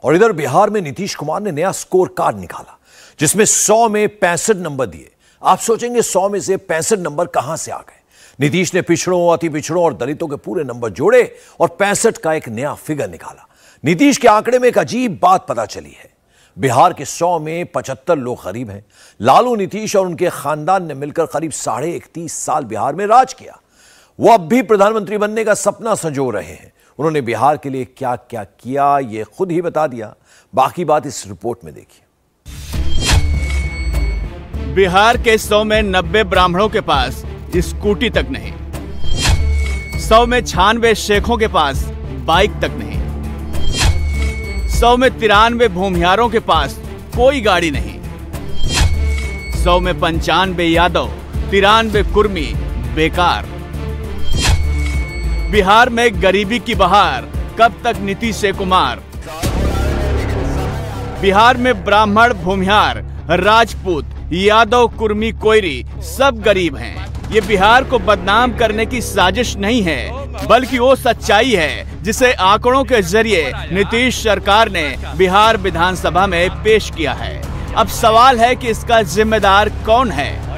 और इधर बिहार में नीतीश कुमार ने नया स्कोर कार्ड निकाला जिसमें 100 में 65 नंबर दिए। आप सोचेंगे 100 में से 65 नंबर कहां से आ गए? नीतीश ने पिछड़ों, अति पिछड़ों और दलितों के पूरे नंबर जोड़े और 65 का एक नया फिगर निकाला। नीतीश के आंकड़े में एक अजीब बात पता चली है। बिहार के 100 में 75 लोग गरीब हैं। लालू, नीतीश और उनके खानदान ने मिलकर करीब 31.5 साल बिहार में राज किया। वो अब भी प्रधानमंत्री बनने का सपना संजो रहे हैं। उन्होंने बिहार के लिए क्या क्या किया ये खुद ही बता दिया। बाकी बात इस रिपोर्ट में देखिए। बिहार के 100 में 90 ब्राह्मणों के पास स्कूटी तक नहीं, 100 में 96 शेखों के पास बाइक तक नहीं, 100 में 93 भूमिहारों के पास कोई गाड़ी नहीं, 100 में 95 यादव, 93 कुर्मी बेकार। बिहार में गरीबी की बहार कब तक नीतीश कुमार? बिहार में ब्राह्मण, भूमिहार, राजपूत, यादव, कुर्मी, कोयरी सब गरीब हैं। ये बिहार को बदनाम करने की साजिश नहीं है, बल्कि वो सच्चाई है जिसे आंकड़ों के जरिए नीतीश सरकार ने बिहार विधानसभा में पेश किया है। अब सवाल है कि इसका जिम्मेदार कौन है?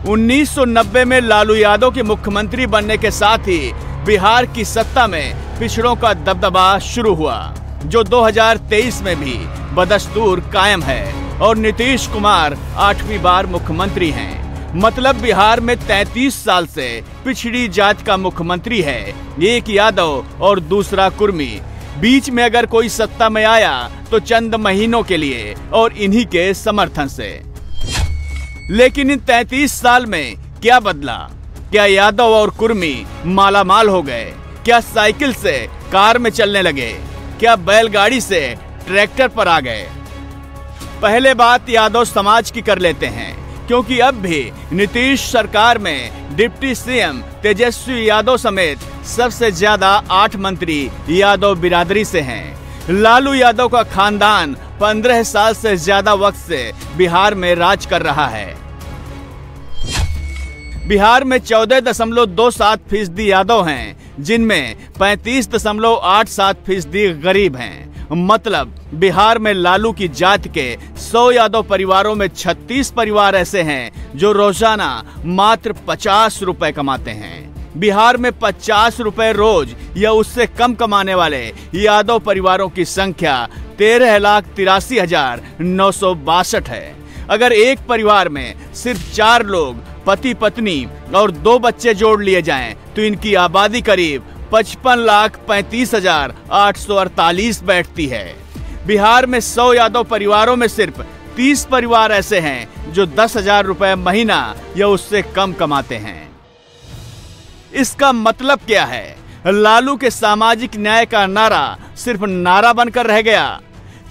1990 में लालू यादव के मुख्यमंत्री बनने के साथ ही बिहार की सत्ता में पिछड़ों का दबदबा शुरू हुआ, जो 2023 में भी बदस्तूर कायम है और नीतीश कुमार 8वीं बार मुख्यमंत्री हैं। मतलब बिहार में 33 साल से पिछड़ी जात का मुख्यमंत्री है, एक यादव और दूसरा कुर्मी। बीच में अगर कोई सत्ता में आया तो चंद महीनों के लिए और इन्हीं के समर्थन से। लेकिन इन 33 साल में क्या बदला? क्या यादव और कुर्मी मालामाल हो गए? क्या साइकिल से कार में चलने लगे? क्या बैलगाड़ी से ट्रैक्टर पर आ गए? पहले बात यादव समाज की कर लेते हैं, क्योंकि अब भी नीतीश सरकार में डिप्टी सीएम तेजस्वी यादव समेत सबसे ज्यादा 8 मंत्री यादव बिरादरी से हैं। लालू यादव का खानदान 15 साल से ज्यादा वक्त से बिहार में राज कर रहा है। बिहार में 14.27% यादव हैं, जिनमें 35.87% गरीब हैं। मतलब बिहार में लालू की जात के 100 यादव परिवारों में 36 परिवार ऐसे हैं जो रोजाना मात्र 50 रुपए कमाते हैं। बिहार में 50 रुपए रोज या उससे कम कमाने वाले यादव परिवारों की संख्या 13,83,962 है। अगर एक परिवार में सिर्फ 4 लोग, पति पत्नी और 2 बच्चे जोड़ लिए जाएं, तो इनकी आबादी करीब 55,35,848 बैठती है। बिहार में 100 यादव परिवारों में सिर्फ 30 परिवार ऐसे हैं जो 10,000 रुपए महीना या उससे कम कमाते हैं। इसका मतलब क्या है? लालू के सामाजिक न्याय का नारा सिर्फ नारा बनकर रह गया।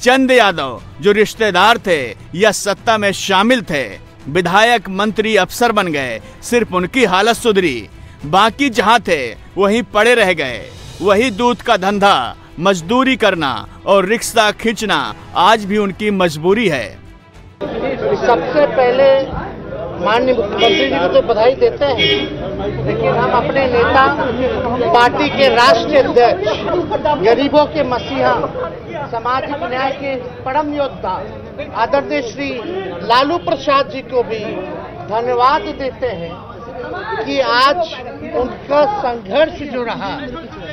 चंद यादव जो रिश्तेदार थे या सत्ता में शामिल थे, विधायक, मंत्री, अफसर बन गए, सिर्फ उनकी हालत सुधरी। बाकी जहां थे वहीं पड़े रह गए। वही दूध का धंधा, मजदूरी करना और रिक्शा खींचना आज भी उनकी मजबूरी है। सबसे पहले माननीय मुख्यमंत्री जी को तो बधाई देते हैं, लेकिन हम अपने नेता, पार्टी के राष्ट्रीय अध्यक्ष, गरीबों के मसीहा, सामाजिक न्याय के परम योद्धा आदरणीय श्री लालू प्रसाद जी को भी धन्यवाद देते हैं कि आज उनका संघर्ष जो रहा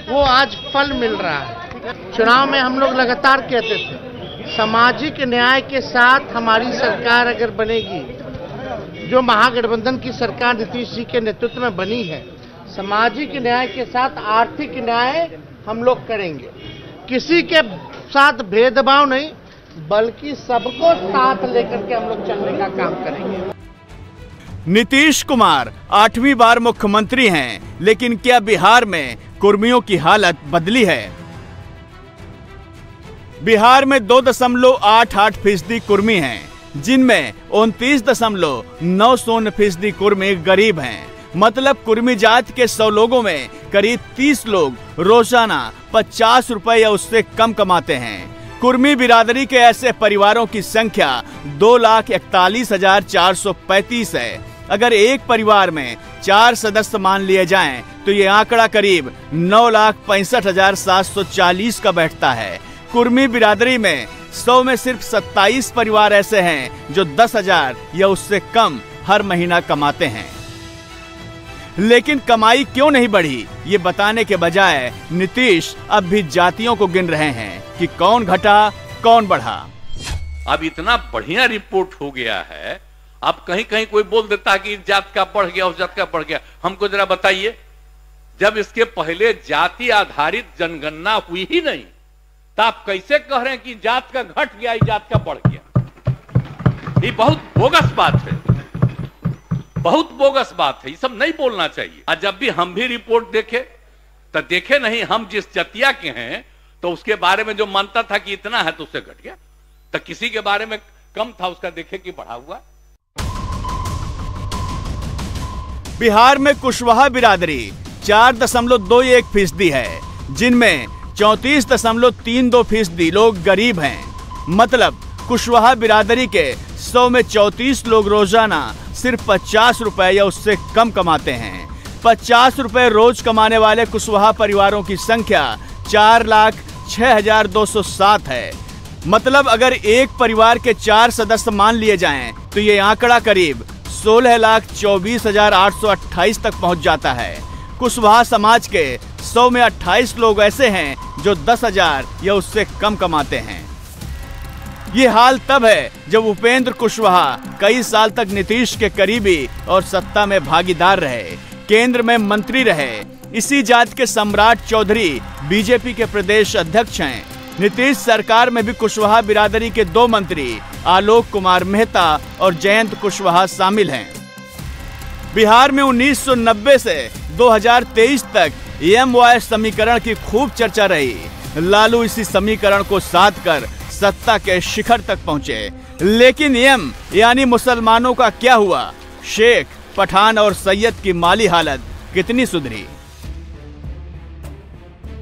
वो आज फल मिल रहा है। चुनाव में हम लोग लगातार कहते थे, सामाजिक न्याय के साथ हमारी सरकार अगर बनेगी, जो महागठबंधन की सरकार नीतीश जी के नेतृत्व में बनी है, सामाजिक न्याय के साथ आर्थिक न्याय हम लोग करेंगे। किसी के साथ भेदभाव नहीं, बल्कि सबको साथ लेकर के हम लोग चलने का काम करेंगे। नीतीश कुमार 8वीं बार मुख्यमंत्री हैं, लेकिन क्या बिहार में कुर्मियों की हालत बदली है? बिहार में 2.88% कुर्मी हैं, जिनमें 29.90% कुर्मी गरीब हैं। मतलब कुर्मी जात के 100 लोगों में करीब 30 लोग रोजाना 50 रुपए या उससे कम कमाते हैं। कुर्मी बिरादरी के ऐसे परिवारों की संख्या 2,41,435 है। अगर एक परिवार में 4 सदस्य मान लिए जाएं तो ये आंकड़ा करीब 9,65,740 का बैठता है। कुर्मी बिरादरी में 100 में सिर्फ 27 परिवार ऐसे हैं जो 10,000 या उससे कम हर महीना कमाते हैं। लेकिन कमाई क्यों नहीं बढ़ी, ये बताने के बजाय नीतीश अब भी जातियों को गिन रहे हैं कि कौन घटा कौन बढ़ा। अब इतना बढ़िया रिपोर्ट हो गया है, अब कहीं कहीं कोई बोल देता है कि इस जात का बढ़ गया उस जात का बढ़ गया। हमको जरा बताइए, जब इसके पहले जाति आधारित जनगणना हुई ही नहीं तो आप कैसे कह रहे हैं कि जात का घट गया इस जात का बढ़ गया? ये बहुत बोगस बात है, बहुत बोगस बात है। ये सब नहीं बोलना चाहिए। और जब भी हम भी रिपोर्ट देखे तो देखे नहीं, हम जिस जतिया के हैं तो उसके बारे में जो मानता था कि इतना है तो उससे घट गया, तो किसी के बारे में कम था उसका देखे कि बढ़ा हुआ। बिहार में कुशवाहा बिरादरी 4.21% है, जिनमें 34.32% लोग गरीब हैं। मतलब कुशवाहा बिरादरी के 100 में 34 लोग रोजाना सिर्फ 50 रुपए या उससे कम कमाते हैं। 50 रुपए रोज कमाने वाले कुशवाहा परिवारों की संख्या 4,06,207 है। मतलब अगर एक परिवार के 4 सदस्य मान लिए जाएं तो ये आंकड़ा करीब 16,24,828 तक पहुंच जाता है। कुशवाहा समाज के 100 में 28 लोग ऐसे हैं जो 10,000 या उससे कम कमाते हैं। ये हाल तब है जब उपेंद्र कुशवाहा कई साल तक नीतीश के करीबी और सत्ता में भागीदार रहे, केंद्र में मंत्री रहे। इसी जात के सम्राट चौधरी बीजेपी के प्रदेश अध्यक्ष हैं। नीतीश सरकार में भी कुशवाहा बिरादरी के 2 मंत्री आलोक कुमार मेहता और जयंत कुशवाहा शामिल हैं। बिहार में 1990 से 2023 तक MY समीकरण की खूब चर्चा रही। लालू इसी समीकरण को साध कर सत्ता के शिखर तक पहुंचे। लेकिन M यानी मुसलमानों का क्या हुआ? शेख, पठान और सैयद की माली हालत कितनी सुधरी?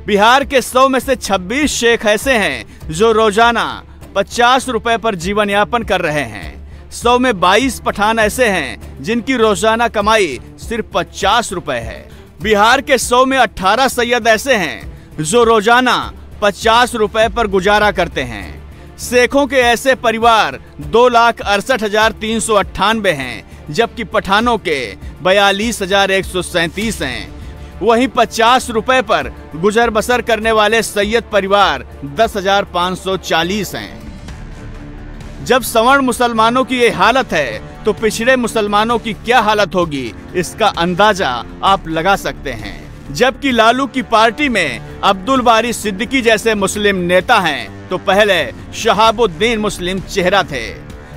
बिहार के 100 में से 26 शेख ऐसे हैं जो रोजाना 50 रुपए पर जीवन यापन कर रहे हैं। 100 में 22 पठान ऐसे हैं जिनकी रोजाना कमाई सिर्फ 50 रुपए है। बिहार के 100 में 18 सैयद ऐसे हैं जो रोजाना 50 रुपए पर गुजारा करते हैं। शेखों के ऐसे परिवार 2,68,398 हैं, जबकि पठानों के 42,137 हैं। वहीं 50 रुपए पर गुजर बसर करने वाले सैयद परिवार 10,540 हैं। जब सवर्ण मुसलमानों की ये हालत है तो पिछड़े मुसलमानों की क्या हालत होगी, इसका अंदाजा आप लगा सकते हैं। जबकि लालू की पार्टी में अब्दुल बारी सिद्दीकी जैसे मुस्लिम नेता हैं तो पहले शहाबुद्दीन मुस्लिम चेहरा थे।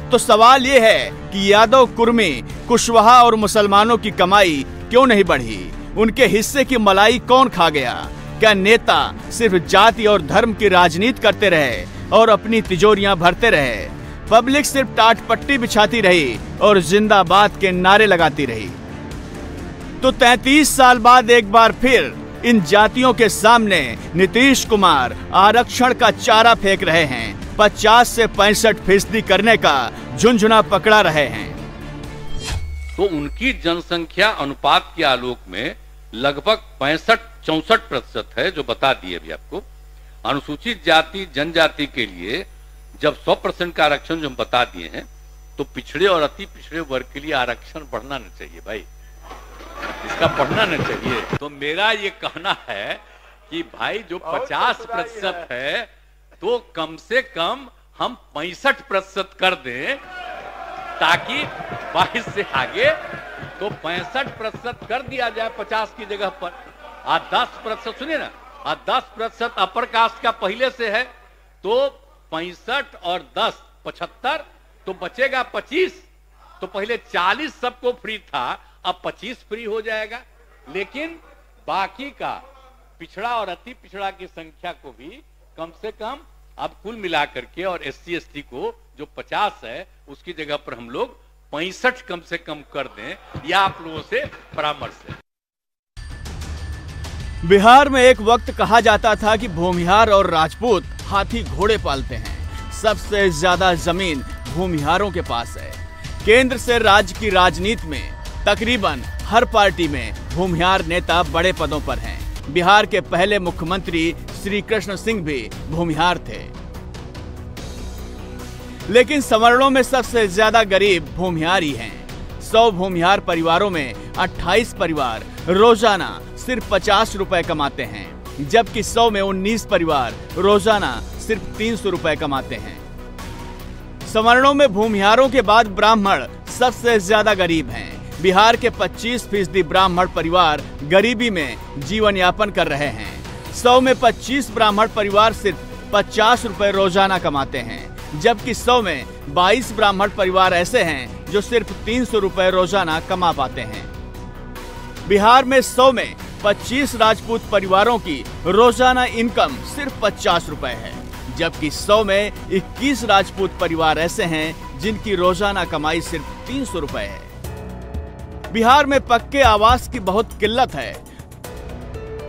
तो सवाल ये है कि यादव, कुर्मी, कुशवाहा और मुसलमानों की कमाई क्यों नहीं बढ़ी? उनके हिस्से की मलाई कौन खा गया? क्या नेता सिर्फ जाति और धर्म की राजनीति करते रहे और अपनी तिजोरियां भरते रहे? पब्लिक सिर्फ टाट पट्टी बिछाती रही और जिंदाबाद के नारे लगाती रही? तो 33 साल बाद एक बार फिर इन जातियों के सामने नीतीश कुमार आरक्षण का चारा फेंक रहे हैं। 50 से 65% करने का झुंझुना पकड़ा रहे हैं। तो उनकी जनसंख्या अनुपात के आलोक में लगभग 65-64% है, जो बता दिए अभी आपको। अनुसूचित जाति जनजाति के लिए जब 100% का आरक्षण जो हम बता दिए हैं, तो पिछड़े और अति पिछड़े वर्ग के लिए आरक्षण बढ़ना नहीं चाहिए भाई, इसका बढ़ना नहीं चाहिए। तो मेरा ये कहना है कि भाई जो 50% है तो कम से कम हम 65% कर दें, ताकि 22 से आगे तो 65% कर दिया जाए 50 की जगह पर। 10% सुनिए ना, 10% अपर कास्ट का पहले से है तो 65 और 10 75, तो बचेगा 25। तो पहले 40 सबको फ्री था, अब 25 फ्री हो जाएगा। लेकिन बाकी का पिछड़ा और अति पिछड़ा की संख्या को भी कम से कम अब कुल मिलाकर के, और SC ST को जो 50 है उसकी जगह पर हम लोग 65 कम से कम कर दें, या आप लोगों से परामर्श है। बिहार में एक वक्त कहा जाता था कि भूमिहार और राजपूत हाथी घोड़े पालते हैं। सबसे ज्यादा जमीन भूमिहारों के पास है। केंद्र से राज्य की राजनीति में तकरीबन हर पार्टी में भूमिहार नेता बड़े पदों पर हैं। बिहार के पहले मुख्यमंत्री श्री कृष्ण सिंह भी भूमिहार थे। लेकिन सवर्णों में सबसे ज्यादा गरीब भूमिहार ही हैं। 100 भूमिहार परिवारों में 28 परिवार रोजाना सिर्फ 50 रुपए कमाते हैं, जबकि 100 में 19 परिवार रोजाना सिर्फ 300 रुपए कमाते हैं। सवर्णों में भूमिहारों के बाद ब्राह्मण सबसे ज्यादा गरीब हैं। बिहार के 25% ब्राह्मण परिवार गरीबी में जीवन यापन कर रहे हैं। 100 में 25 ब्राह्मण परिवार सिर्फ 50 रुपए रोजाना कमाते हैं, जबकि 100 में 22 ब्राह्मण परिवार ऐसे हैं जो सिर्फ 300 रुपए रोजाना कमा पाते हैं। बिहार में 100 में 25 राजपूत परिवारों की रोजाना इनकम सिर्फ 50 रुपए है, जबकि 100 में 21 राजपूत परिवार ऐसे हैं जिनकी रोजाना कमाई सिर्फ 300 रुपए है। बिहार में पक्के आवास की बहुत किल्लत है।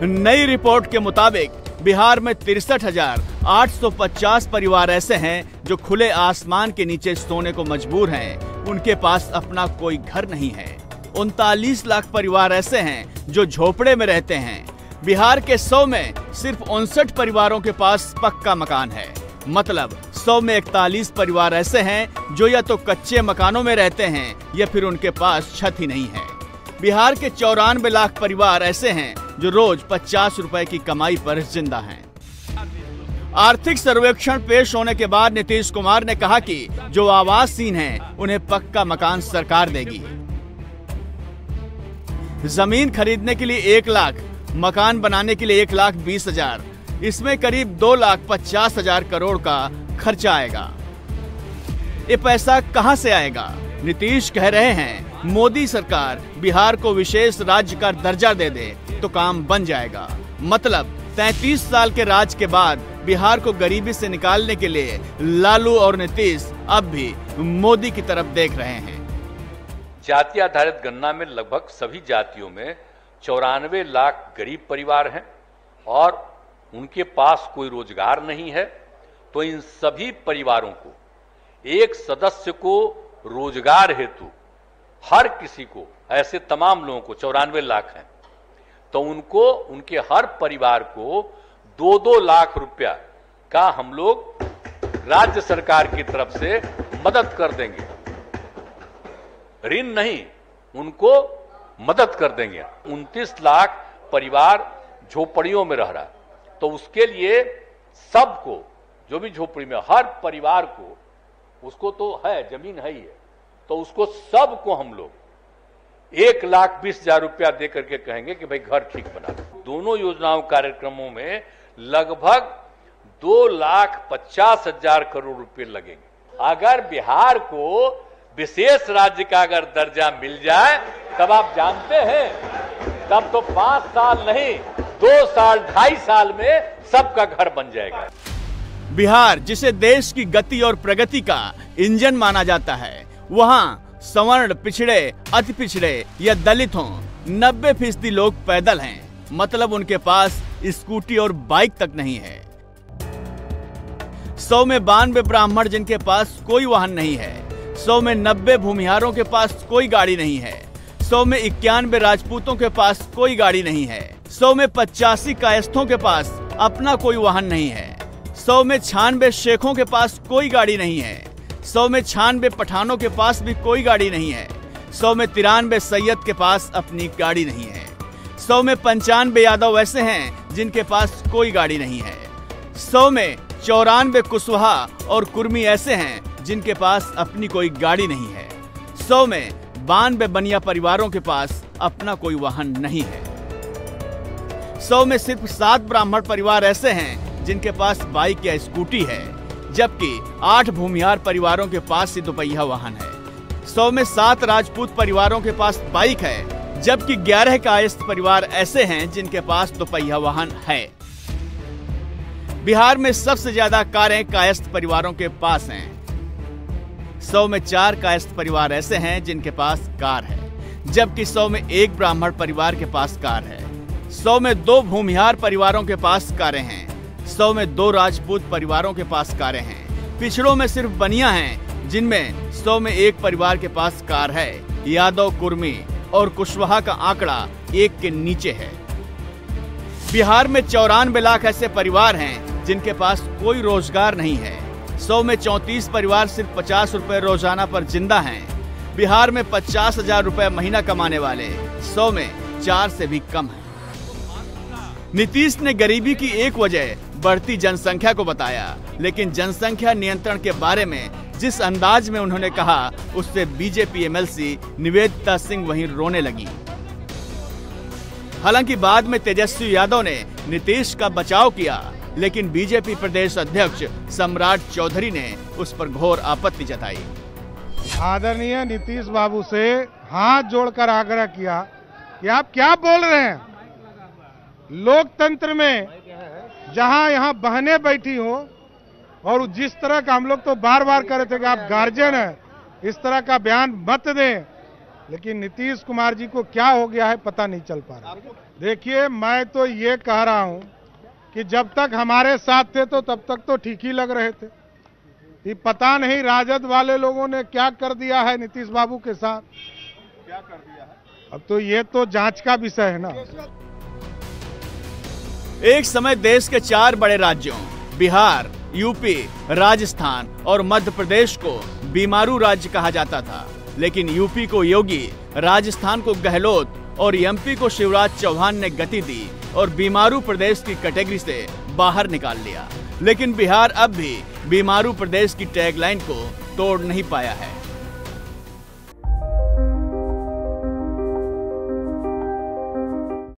नई रिपोर्ट के मुताबिक बिहार में 63,850 परिवार ऐसे हैं जो खुले आसमान के नीचे सोने को मजबूर हैं। उनके पास अपना कोई घर नहीं है। 39 लाख परिवार ऐसे हैं जो झोपड़े में रहते हैं। बिहार के 100 में सिर्फ 59 परिवारों के पास पक्का मकान है। मतलब 100 में 41 परिवार ऐसे हैं जो या तो कच्चे मकानों में रहते हैं या फिर उनके पास छत ही नहीं है। बिहार के 94 लाख परिवार ऐसे हैं जो रोज 50 रुपए की कमाई पर जिंदा हैं। आर्थिक सर्वेक्षण पेश होने के बाद नीतीश कुमार ने कहा कि जो आवासहीन हैं उन्हें पक्का मकान सरकार देगी। जमीन खरीदने के लिए 1 लाख, मकान बनाने के लिए 1,20,000, इसमें करीब 2,50,000 करोड़ का खर्चा आएगा। ये पैसा कहां से आएगा? नीतीश कह रहे हैं मोदी सरकार बिहार को विशेष राज्य का दर्जा दे दे तो काम बन जाएगा। मतलब 33 साल के राज के बाद बिहार को गरीबी से निकालने के लिए लालू और नीतीश अब भी मोदी की तरफ देख रहे हैं। जाति आधारित गणना में लगभग सभी जातियों में 94 लाख गरीब परिवार हैं और उनके पास कोई रोजगार नहीं है। तो इन सभी परिवारों को, एक सदस्य को रोजगार हेतु, हर किसी को, ऐसे तमाम लोगों को 94 लाख हैं, तो उनको, उनके हर परिवार को 2-2 लाख रुपया का हम लोग राज्य सरकार की तरफ से मदद कर देंगे। ऋण नहीं, उनको मदद कर देंगे। 29 लाख परिवार झोपड़ियों में रह रहा है, तो उसके लिए सबको, जो भी झोपड़ी में, हर परिवार को, उसको तो है, जमीन है ही है, तो उसको सबको हम लोग 1,20,000 रुपया दे करके कहेंगे कि भाई घर ठीक बना दो। दोनों योजनाओं कार्यक्रमों में लगभग 2,50,000 करोड़ रुपए लगेंगे। अगर बिहार को विशेष राज्य का अगर दर्जा मिल जाए तब आप जानते हैं, तब तो 5 साल नहीं, 2 साल, 2.5 साल में सबका घर बन जाएगा। बिहार, जिसे देश की गति और प्रगति का इंजन माना जाता है, वहां सवर्ण, पिछड़े, अति पिछड़े या दलित हों, 90% लोग पैदल हैं। मतलब उनके पास स्कूटी और बाइक तक नहीं है। 100 में 92 ब्राह्मण जिनके पास कोई वाहन नहीं है। 100 में 90 भूमिहारों के पास कोई गाड़ी नहीं है। 100 में 91 राजपूतों के पास कोई गाड़ी नहीं है। 100 में 85 कायस्थों के पास अपना कोई वाहन नहीं है। 100 में 96 शेखों के पास कोई गाड़ी नहीं है। 100 में 96 पठानों के पास भी कोई गाड़ी नहीं है। 100 में 93 सैयद के पास अपनी गाड़ी नहीं है। 100 में 95 यादव ऐसे हैं जिनके पास कोई गाड़ी नहीं है। 100 में 94 कुशवाहा और कुर्मी ऐसे हैं जिनके पास अपनी कोई गाड़ी नहीं है। 100 में 92 बनिया परिवारों के पास अपना कोई वाहन नहीं है। 100 में सिर्फ 7 ब्राह्मण परिवार ऐसे हैं जिनके पास बाइक या स्कूटी है, जबकि 8 भूमिहार परिवारों के पास ही दोपहिया वाहन है। 100 में 7 राजपूत परिवारों के पास बाइक है, जबकि 11 कायस्थ परिवार ऐसे हैं जिनके पास दोपहिया वाहन है। बिहार में सबसे ज्यादा कारें कायस्थ परिवारों के पास हैं। 100 में 4 कायस्थ परिवार ऐसे हैं जिनके पास कार है, जबकि 100 में 1 ब्राह्मण परिवार के पास कार है। 100 में 2 भूमिहार परिवारों के पास कारें हैं। 100 में 2 राजपूत परिवारों के पास कारें हैं। पिछड़ों में सिर्फ बनिया हैं, जिनमें 100 में 1 परिवार के पास कार है। यादव, कुर्मी और कुशवाहा का आंकड़ा 1 के नीचे है। बिहार में 94 लाख ऐसे परिवार हैं जिनके पास कोई रोजगार नहीं है। 100 में 34 परिवार सिर्फ 50 रुपए रोजाना पर जिंदा हैं। बिहार में 50,000 रुपए महीना कमाने वाले 100 में 4 से भी कम हैं। नीतीश ने गरीबी की एक वजह बढ़ती जनसंख्या को बताया, लेकिन जनसंख्या नियंत्रण के बारे में जिस अंदाज में उन्होंने कहा, उससे बीजेपी एमएलसी निवेदिता सिंह वहीं रोने लगी। हालांकि बाद में तेजस्वी यादव ने नीतीश का बचाव किया, लेकिन बीजेपी प्रदेश अध्यक्ष सम्राट चौधरी ने उस पर घोर आपत्ति जताई। आदरणीय नीतीश बाबू से हाथ जोड़कर आग्रह किया कि आप क्या बोल रहे हैं। लोकतंत्र में जहां यहां बहनें बैठी हो और जिस तरह का हम लोग तो बार बार कह रहे थे कि आप गार्जियन हैं, इस तरह का बयान मत दें, लेकिन नीतीश कुमार जी को क्या हो गया है पता नहीं चल पा रहा। देखिए, मैं तो ये कह रहा हूं कि जब तक हमारे साथ थे तो तब तक तो ठीक ही लग रहे थे। ये पता नहीं राजद वाले लोगों ने क्या कर दिया है नीतीश बाबू के साथ, क्या कर दिया है। अब तो ये तो जांच का विषय है ना। एक समय देश के 4 बड़े राज्यों बिहार, यूपी, राजस्थान और मध्य प्रदेश को बीमारू राज्य कहा जाता था, लेकिन यूपी को योगी, राजस्थान को गहलोत और एमपी को शिवराज चौहान ने गति दी और बीमारू प्रदेश की कैटेगरी से बाहर निकाल लिया। लेकिन बिहार अब भी बीमारू प्रदेश की टैगलाइन को तोड़ नहीं पाया है।